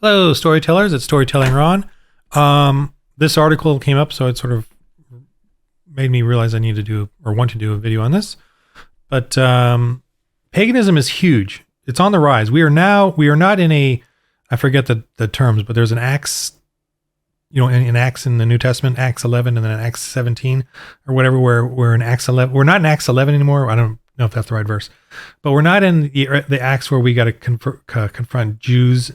Hello, storytellers. It's Storytelling Ron. This article came up, so it sort of made me realize I need to do or want to do a video on this. But paganism is huge. It's on the rise. We are not in a, I forget the terms, but there's an Acts, in Acts in the New Testament, Acts 11 and then Acts 17 or whatever, where we're in Acts 11. We're not in Acts 11 anymore. I don't know if that's the right verse, but we're not in the Acts where we got to confront Jews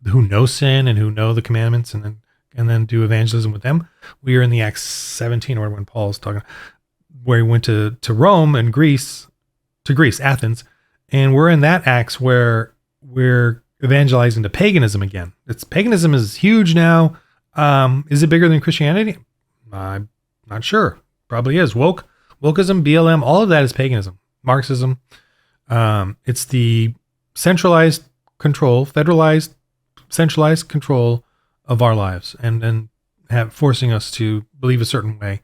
who know sin and who know the commandments and then do evangelism with them. We are in the Acts 17 or when Paul's talking, where he went to Rome and Greece, Athens. And we're in that Acts where we're evangelizing to paganism again. Paganism is huge now. Is it bigger than Christianity? I'm not sure. Probably is. Wokeism, BLM, all of that is paganism. Marxism. It's the centralized control, centralized control of our lives and forcing us to believe a certain way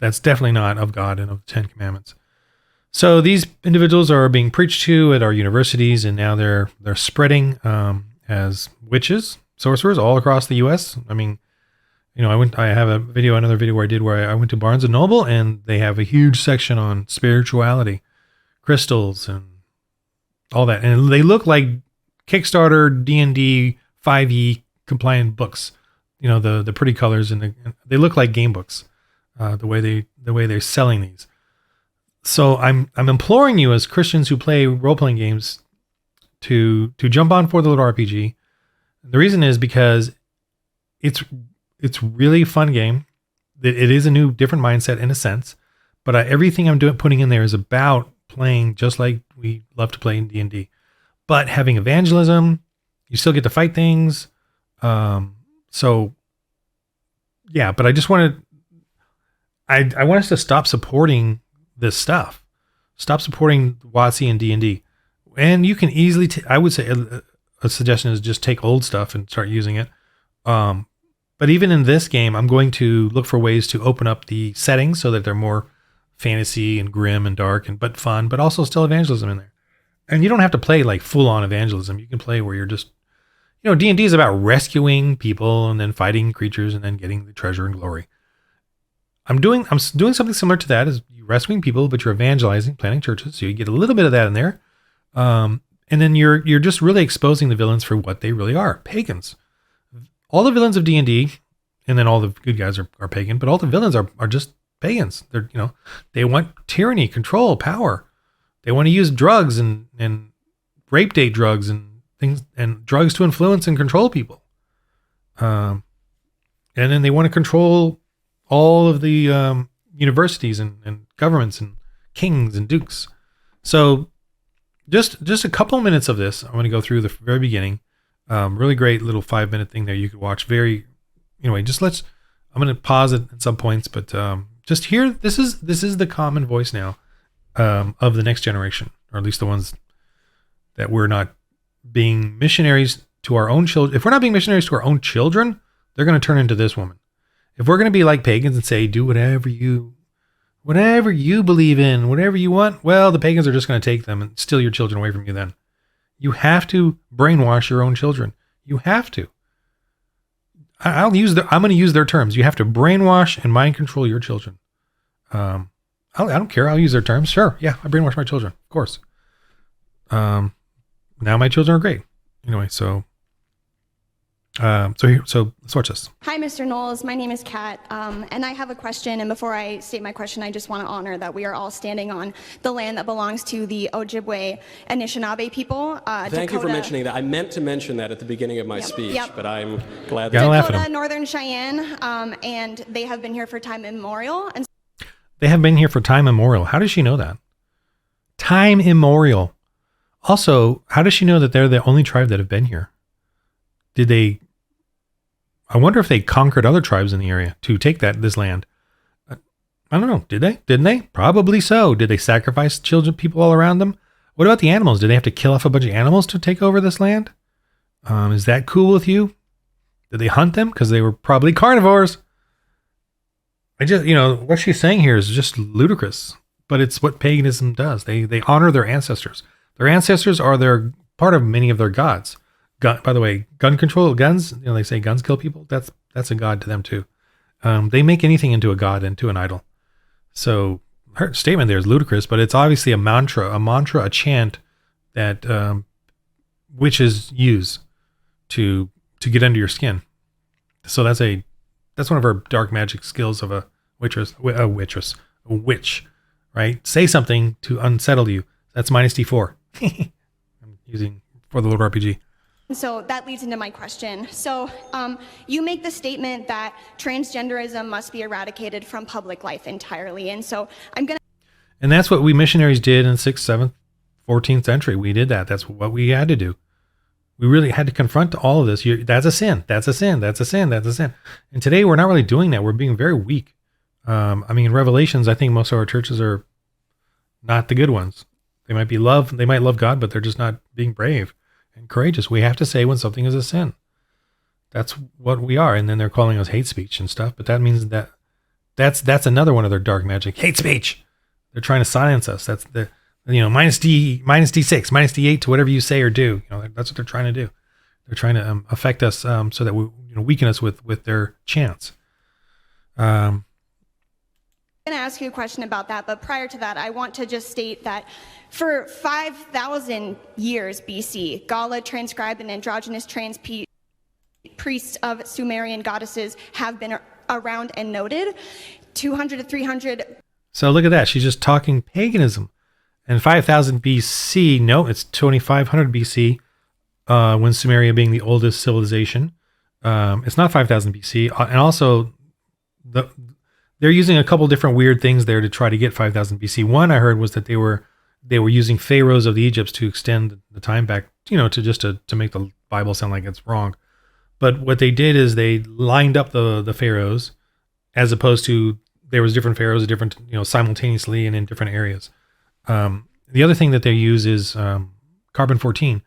that's definitely not of God and of the Ten Commandments. So these individuals are being preached to at our universities, and now they're spreading as witches, sorcerers all across the U.S. I mean, I have another video where I went to Barnes & Noble, and they have a huge section on spirituality, crystals, and all that. And they look like Kickstarter D&D 5e compliant books. The pretty colors, and they look like game books, the way they're selling these. So I'm imploring you as Christians who play role-playing games to jump on for the little RPG. The reason is because it's really a fun game. It is a new, different mindset in a sense, but everything I'm putting in there is about playing just like we love to play in D&D, but having evangelism. You still get to fight things. So yeah, but I just I want us to stop supporting this stuff. Stop supporting WotC and D&D. And you can easily, I would say a suggestion is just take old stuff and start using it. But even in this game, I'm going to look for ways to open up the settings so that they're more fantasy and grim and dark but fun, but also still evangelism in there. And you don't have to play like full on evangelism. You can play where you're just, D&D is about rescuing people and then fighting creatures and then getting the treasure and glory. I'm doing something similar to that, is you're rescuing people, but you're evangelizing, planting churches. So you get a little bit of that in there. And then you're just really exposing the villains for what they really are, pagans. All the villains of D&D, and then all the good guys are pagan, but all the villains are just pagans. They're, they want tyranny, control, power. They want to use drugs and rape date drugs and things, and drugs to influence and control people. And then they want to control all of the universities and governments and kings and dukes. So just a couple of minutes of this. I'm going to go through the very beginning. Really great little 5-minute thing there you could watch. I'm going to pause it at some points, but just here, this is the common voice now of the next generation, or at least the ones that we're not being missionaries to our own children. If we're not being missionaries to our own children, they're going to turn into this woman. If we're going to be like pagans and say, do whatever you believe in, whatever you want, well, the pagans are just going to take them and steal your children away from you then. You have to brainwash your own children. You have to. I'm going to use their terms. You have to brainwash and mind control your children. I don't care. I'll use their terms. Sure. Yeah. I brainwash my children. Of course. Now my children are great. Anyway, so let's watch this. Hi, Mr. Knowles. My name is Kat, and I have a question. And before I state my question, I just want to honor that we are all standing on the land that belongs to the Ojibwe Anishinaabe people. Thank you for mentioning that. I meant to mention that at the beginning of my speech, but I'm glad that Dakota, Northern Cheyenne, and they have been here for time immemorial. And they have been here for time immemorial. How does she know that? Time immemorial. Also, how does she know that they're the only tribe that have been here? I wonder if they conquered other tribes in the area to take this land. I don't know. Did they? Didn't they? Probably so. Did they sacrifice children, people all around them? What about the animals? Did they have to kill off a bunch of animals to take over this land? Is that cool with you? Did they hunt them? Because they were probably carnivores. What she's saying here is just ludicrous, but it's what paganism does. They honor their ancestors. Their ancestors are part of many of their gods. by the way, gun control, guns, they say guns kill people. That's a god to them too. They make anything into a god, into an idol. So her statement there is ludicrous, but it's obviously a mantra, a chant that witches use to get under your skin. So that's one of her dark magic skills of a witch, right? Say something to unsettle you. That's minus D4. I'm using for the little RPG. So that leads into my question. So you make the statement that transgenderism must be eradicated from public life entirely. And so And that's what we missionaries did in 6th, 7th, 14th century. We did that. That's what we had to do. We really had to confront all of this. That's a sin. That's a sin. That's a sin. That's a sin. And today we're not really doing that. We're being very weak. In Revelations, I think most of our churches are not the good ones. They might love God, but they're just not being brave and courageous. We have to say when something is a sin. That's what we are. And then they're calling us hate speech and stuff. But that means that's another one of their dark magic. Hate speech. They're trying to silence us. That's the minus D6, minus D8 to whatever you say or do. That's what they're trying to do. They're trying to affect us so that we weaken us with their chants. I'm going to ask you a question about that, but prior to that, I want to just state that for 5,000 years BC, Gala transcribed and androgynous trans priests of Sumerian goddesses have been around and noted. 200 to 300. So look at that. She's just talking paganism. And 5,000 BC, no, it's 2,500 BC, when Sumeria being the oldest civilization. It's not 5,000 BC. And also, they're using a couple different weird things there to try to get 5,000 BC. One I heard was that they were using pharaohs of the Egypts to extend the time back, to make the Bible sound like it's wrong. But what they did is they lined up the pharaohs, as opposed to there was different pharaohs, different simultaneously and in different areas. The other thing that they use is carbon-14,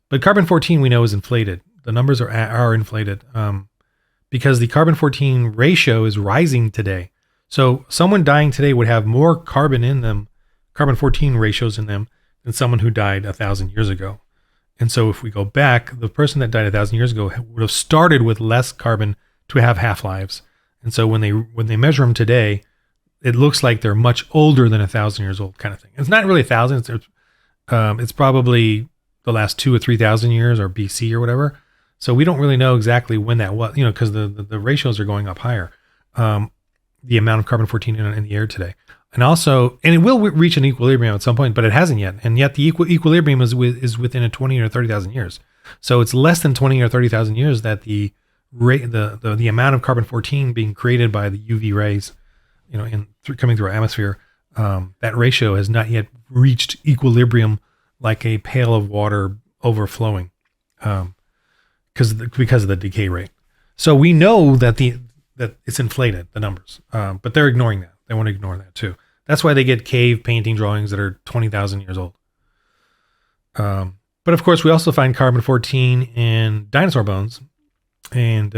but carbon-14 we know is inflated. The numbers are inflated because the carbon-14 ratio is rising today. So someone dying today would have more carbon in them, carbon-14 ratios in them, than someone who died 1,000 years ago. And so if we go back, the person that died 1,000 years ago would have started with less carbon to have half-lives. And so when they measure them today, it looks like they're much older than 1,000 years old, kind of thing. It's not really 1,000. It's probably the last 2,000 or 3,000 years, or BC or whatever. So we don't really know exactly when that was, because the ratios are going up higher. The amount of carbon-14 in the air today, and it will reach an equilibrium at some point, but it hasn't yet. And yet the equilibrium is within a 20 or 30,000 years. So it's less than 20 or 30,000 years that the amount of carbon-14 being created by the UV rays, coming through our atmosphere, that ratio has not yet reached equilibrium like a pail of water overflowing, because of the decay rate. So we know that that it's inflated, the numbers, but they're ignoring that. They want to ignore that too. That's why they get cave painting drawings that are 20,000 years old. But of course, we also find carbon-14 in dinosaur bones, and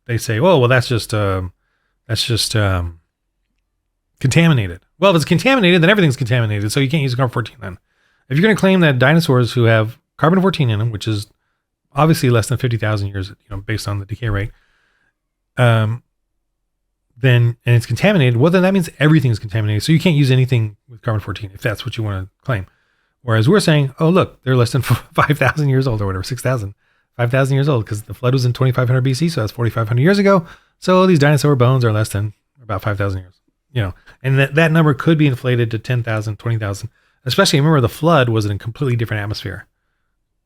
they say, "Oh, well, that's just contaminated." Well, if it's contaminated, then everything's contaminated, so you can't use carbon-14 then. If you're going to claim that dinosaurs who have carbon-14 in them, which is obviously less than 50,000 years, based on the decay rate, and it's contaminated, well, then that means everything's contaminated. So you can't use anything with carbon-14 if that's what you want to claim. Whereas we're saying, oh, look, they're less than 5,000 years old or whatever, 6,000, 5,000 years old, because the flood was in 2,500 BC, so that's 4,500 years ago. So these dinosaur bones are less than about 5,000 years, and that number could be inflated to 10,000, 20,000, especially remember the flood was in a completely different atmosphere,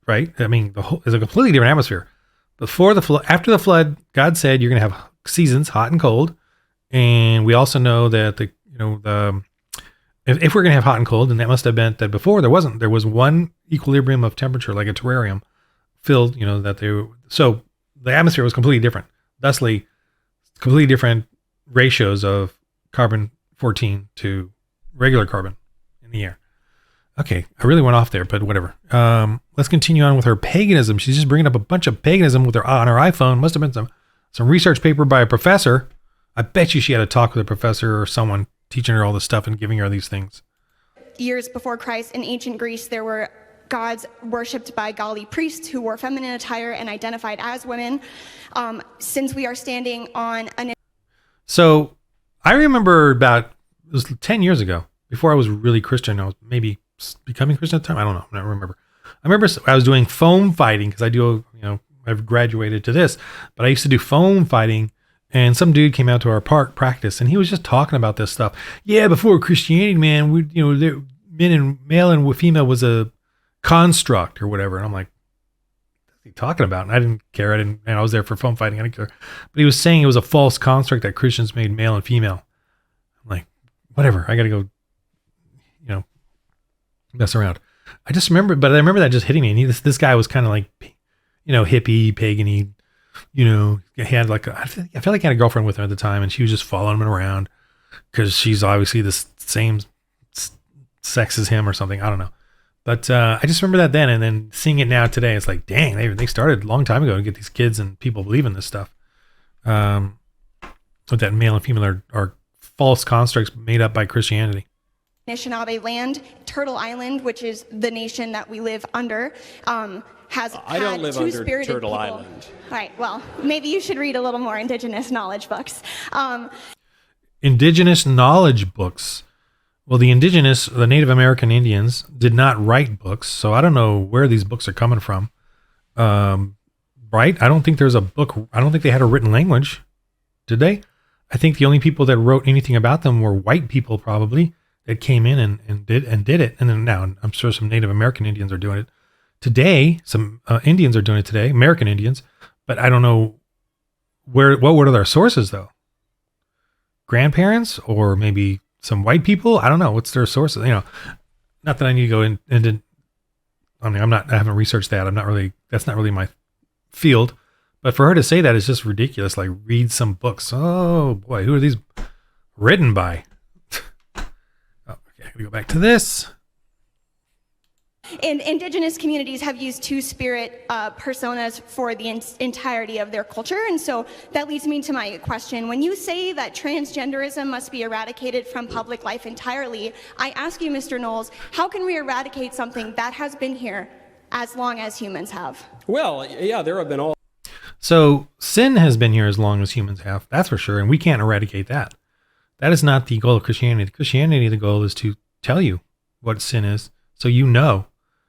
right? I mean, it's a completely different atmosphere. Before the flood, after the flood, God said you're going to have seasons, hot and cold. And we also know that if we're going to have hot and cold, then that must have meant that before there was one equilibrium of temperature, like a terrarium filled, so the atmosphere was completely different. Thusly, completely different ratios of carbon-14 to regular carbon in the air. Okay, I really went off there, but whatever. Let's continue on with her paganism. She's just bringing up a bunch of paganism on her iPhone. Must have been some research paper by a professor. I bet you she had a talk with a professor or someone teaching her all this stuff and giving her these things. Years before Christ, in ancient Greece, there were gods worshipped by Gali priests who wore feminine attire and identified as women. Since we are standing on an... So I remember it was 10 years ago, before I was really Christian. I was maybe becoming Christian at the time. I don't know. I don't remember. I remember I was doing foam fighting because I've graduated to this, but I used to do foam fighting, and some dude came out to our park practice, and he was just talking about this stuff. Yeah, before Christianity, man, male and female was a construct or whatever. And I'm like, what's he talking about? And I didn't care. And I was there for foam fighting. I didn't care. But he was saying it was a false construct that Christians made male and female. I'm like, whatever. I got to go, mess around. I remember that just hitting me. And this guy was kind of like, hippie, pagan-y, he had I felt like he had a girlfriend with him at the time, and she was just following him around because she's obviously the same sex as him or something. I don't know. But I just remember that then, and then seeing it now today, it's like, dang, they started a long time ago to get these kids and people believing this stuff. That male and female are false constructs made up by Christianity. Anishinaabe land, Turtle Island, which is the nation that we live under, has I don't live under two-spirited Turtle people. Island. All right, well, maybe you should read a little more indigenous knowledge books. Indigenous knowledge books. Well, the Native American Indians did not write books, so I don't know where these books are coming from. Right? I don't think there's a book. I don't think they had a written language. Did they? I think the only people that wrote anything about them were white people, probably, that came in and did it. And then now I'm sure some Native American Indians are doing it today. Some Indians are doing it today, American Indians, but I don't know what are their sources though? Grandparents or maybe some white people? I don't know. What's their sources? Not that I need to go into, I haven't researched that. That's not really my field, but for her to say that is just ridiculous. Like, read some books. Oh boy, who are these written by? We go back to this. And indigenous communities have used two-spirit personas for the entirety of their culture. And so that leads me to my question. When you say that transgenderism must be eradicated from public life entirely, I ask you, Mr. Knowles, how can we eradicate something that has been here as long as humans have? Well, yeah, there have been all... So sin has been here as long as humans have. That's for sure. And we can't eradicate that. That is not the goal of Christianity. Christianity, the goal is to tell you what sin is, so you know.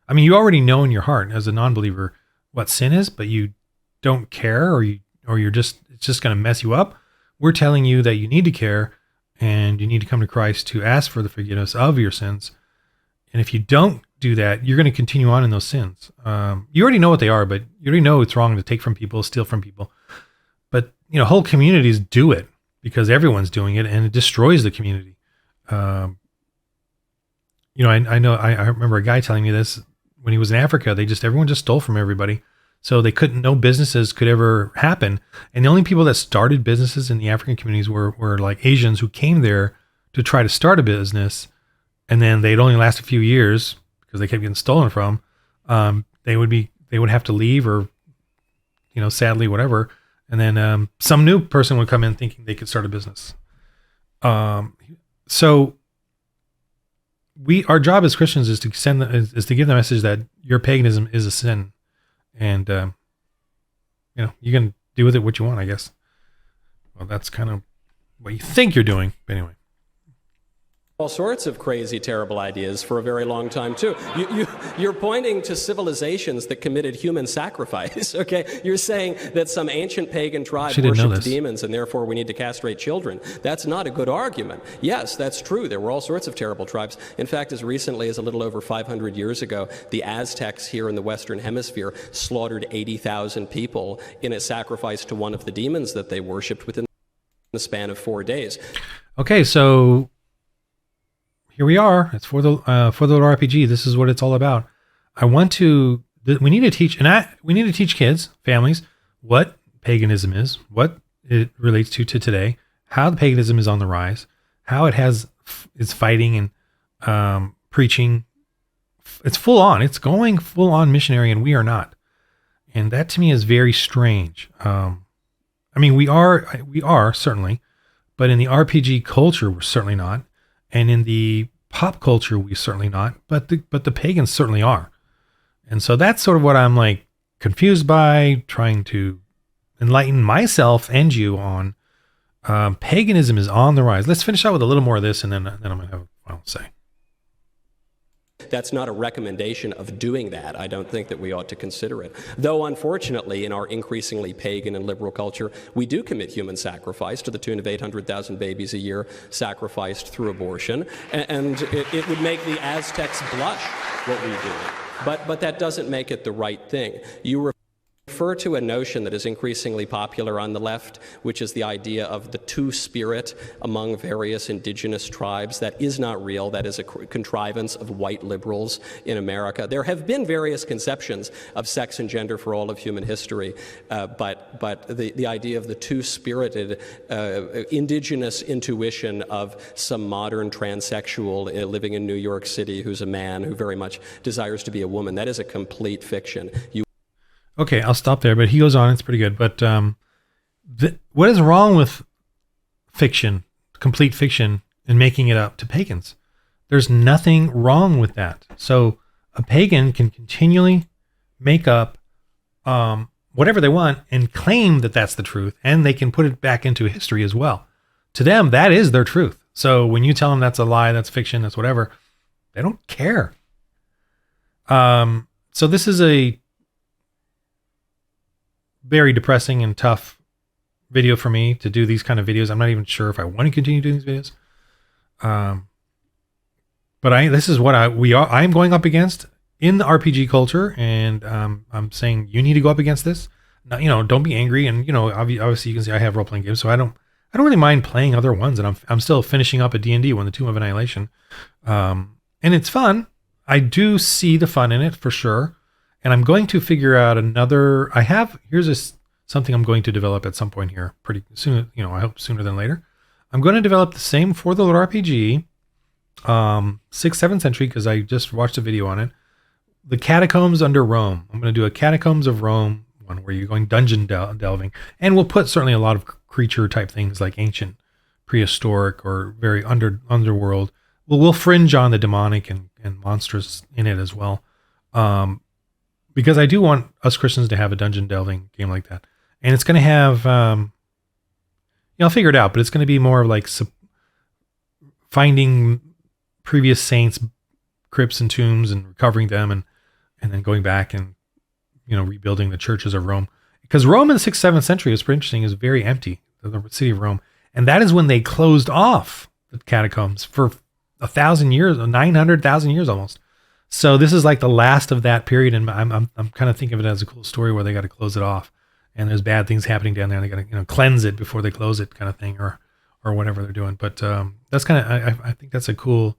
I mean, you already know in your heart as a non-believer what sin is, but you don't care, or it's just going to mess you up. We're telling you that you need to care, and you need to come to Christ to ask for the forgiveness of your sins. And if you don't do that, you're going to continue on in those sins. You already know what they are, but you already know it's wrong to take from people, steal from people. But whole communities do it because everyone's doing it, and it destroys the community. I remember a guy telling me this when he was in Africa. Everyone just stole from everybody. So no businesses could ever happen. And the only people that started businesses in the African communities were like Asians who came there to try to start a business. And then they'd only last a few years because they kept getting stolen from. They would have to leave, or, sadly, whatever. And then some new person would come in thinking they could start a business. So our job as Christians is to give the message that your paganism is a sin, and you can do with it what you want, I guess. Well, that's kind of what you think you're doing, but anyway. All sorts of crazy, terrible ideas for a very long time, too. You're pointing to civilizations that committed human sacrifice, okay? You're saying that some ancient pagan tribe worshipped demons and therefore we need to castrate children. That's not a good argument. Yes, that's true. There were all sorts of terrible tribes. In fact, as recently as a little over 500 years ago, the Aztecs here in the Western Hemisphere slaughtered 80,000 people in a sacrifice to one of the demons that they worshipped within the span of 4 days. Okay, so here we are. It's for the Lord RPG. This is what it's all about. We need to teach kids, families, what paganism is, what it relates to today, how the paganism is on the rise, how is fighting and preaching. It's full on. It's going full on missionary, and we are not. And that to me is very strange. We are certainly, but in the RPG culture, we're certainly not. And in the pop culture, we're certainly not, but the pagans certainly are. And so that's sort of what I'm like confused by, trying to enlighten myself and you on. Paganism is on the rise. Let's finish out with a little more of this, and then I'm going to have a final say. That's not a recommendation of doing that. I don't think that we ought to consider it. Though, unfortunately, in our increasingly pagan and liberal culture, we do commit human sacrifice to the tune of 800,000 babies a year sacrificed through abortion. And it would make the Aztecs blush what we do. But that doesn't make it the right thing. You refer to a notion that is increasingly popular on the left, which is the idea of the two-spirit among various indigenous tribes. That is not real. That is a contrivance of white liberals in America. There have been various conceptions of sex and gender for all of human history, but the idea of the two-spirited indigenous intuition of some modern transsexual living in New York City who's a man who very much desires to be a woman, that is a complete fiction. Okay, I'll stop there, but he goes on. It's pretty good. But what is wrong with fiction, complete fiction, and making it up to pagans? There's nothing wrong with that. So a pagan can continually make up whatever they want and claim that that's the truth, and they can put it back into history as well. To them, that is their truth. So when you tell them that's a lie, that's fiction, that's whatever, they don't care. So this is a very depressing and tough video for me to do these kind of videos. I'm not even sure if I want to continue doing these videos. But this is what I'm going up against in the RPG culture, and I'm saying you need to go up against this. Now, don't be angry, and obviously you can see I have role playing games, so I don't really mind playing other ones, and I'm still finishing up a D&D one, the Tomb of Annihilation, and it's fun. I do see the fun in it for sure. And I'm going to figure out another. Here's something I'm going to develop at some point here pretty soon. I hope sooner than later. I'm going to develop the same for the RPG, 6th, 7th century, because I just watched a video on it. The Catacombs under Rome. I'm going to do a Catacombs of Rome one where you're going dungeon delving. And we'll put certainly a lot of creature type things like ancient, prehistoric, or very underworld. We'll fringe on the demonic and monstrous in it as well. Because I do want us Christians to have a dungeon delving game like that. And it's going to have, I'll figure it out, but it's going to be more of like finding previous saints' crypts and tombs and recovering them and then going back and, rebuilding the churches of Rome. Because Rome in the 6th, 7th century, is pretty interesting, is very empty, the city of Rome. And that is when they closed off the catacombs for 1,000 years, 900,000 years almost. So this is like the last of that period, and I'm kind of thinking of it as a cool story where they got to close it off, and there's bad things happening down there. And they got to cleanse it before they close it, kind of thing, or whatever they're doing. But that's kind of I think that's a cool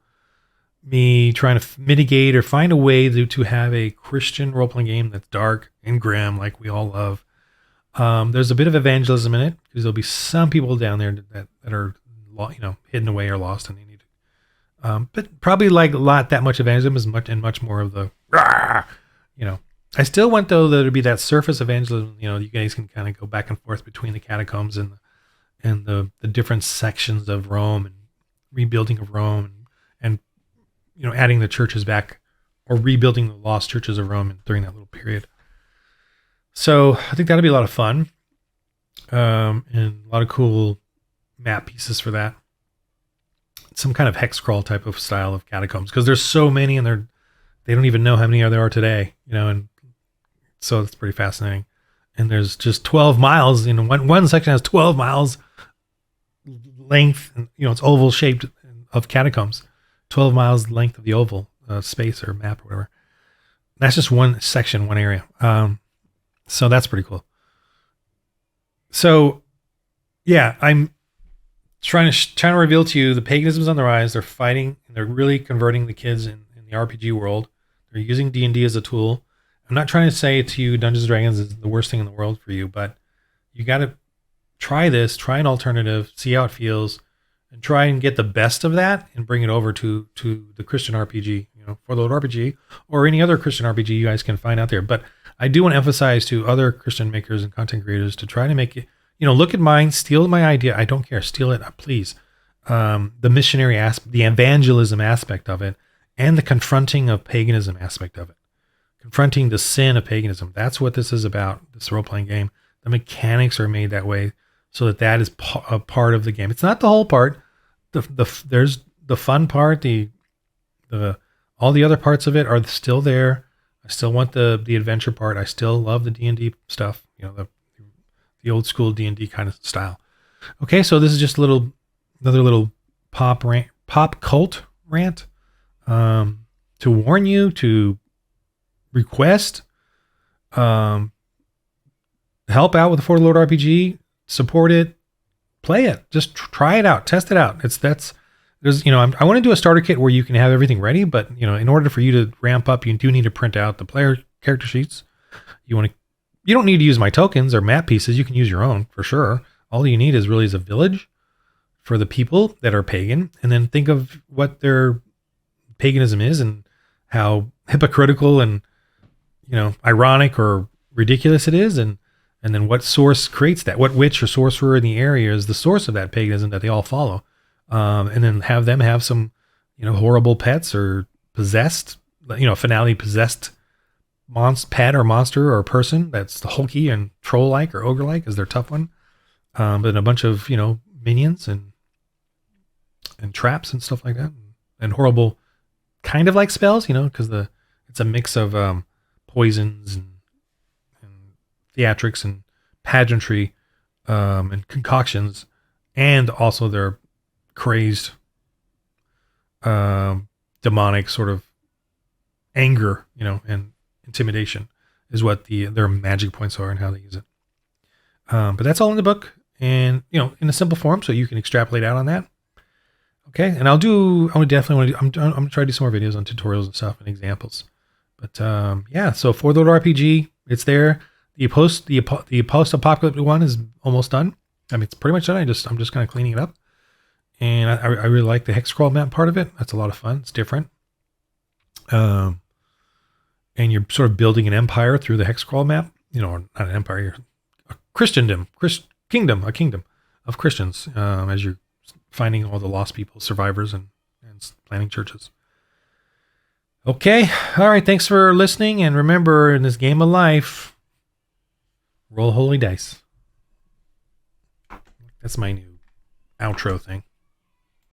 me trying to mitigate or find a way to have a Christian role playing game that's dark and grim, like we all love. There's a bit of evangelism in it because there'll be some people down there that are hidden away or lost, and they need. But probably not that much evangelism much more of the, I still want though there to be that surface evangelism. You guys can kind of go back and forth between the catacombs and the different sections of Rome and rebuilding of Rome and adding the churches back or rebuilding the lost churches of Rome during that little period. So I think that'll be a lot of fun, and a lot of cool map pieces for that. Some kind of hex crawl type of style of catacombs, because there's so many and they don't even know how many there are today, and so it's pretty fascinating. And there's just 12 miles, one section has 12 miles length, and it's oval shaped of catacombs, 12 miles length of the oval space or map or whatever. That's just one section, one area. So that's pretty cool. So yeah, I'm trying to reveal to you the paganism's on the rise. They're fighting, and they're really converting the kids in the RPG world. They're using D&D as a tool. I'm not trying to say to you Dungeons & Dragons is the worst thing in the world for you, but you got to try this, try an alternative, see how it feels, and try and get the best of that and bring it over to the Christian RPG, for the RPG or any other Christian RPG you guys can find out there. But I do want to emphasize to other Christian makers and content creators to try to make it, look at mine, steal my idea. I don't care. Steal it, please. The missionary aspect, the evangelism aspect of it, and the confronting of paganism aspect of it. confronting the sin of paganism. That's what this is about, this role-playing game. The mechanics are made that way so that is a part of the game. It's not the whole part. There's the fun part, the all the other parts of it are still there. I still want the adventure part. I still love the D&D stuff, the old school D&D kind of style. Okay, so this is just another little pop cult rant to warn you, to request help out with the For the Lord RPG, support it, play it, just try it out, test it out. I want to do a starter kit where you can have everything ready, but in order for you to ramp up, you do need to print out the player character sheets. You don't need to use my tokens or map pieces. You can use your own for sure. All you need is a village for the people that are pagan, and then think of what their paganism is and how hypocritical and ironic or ridiculous it is, and then what source creates that, what witch or sorcerer in the area is the source of that paganism that they all follow, and then have them have some horrible pets or possessed, finale possessed pet or monster or person that's hulky and troll like or ogre like is their tough one, but a bunch of minions and traps and stuff like that, and horrible kind of like spells, because it's a mix of poisons and theatrics and pageantry and concoctions, and also their crazed demonic sort of anger, and intimidation is what their magic points are and how they use it. But that's all in the book, and in a simple form, so you can extrapolate out on that. Okay, and I'm gonna try to do some more videos on tutorials and stuff and examples. But so For the Lord RPG, it's there. The post-apocalyptic one is almost done. I mean, it's pretty much done. I'm just kind of cleaning it up, and I really like the hex crawl map part of it. That's a lot of fun. It's different. And you're sort of building an empire through the hex crawl map. Not an empire, you're a kingdom of Christians, as you're finding all the lost people, survivors, and planting churches. Okay. All right. Thanks for listening. And remember, in this game of life, roll holy dice. That's my new outro thing.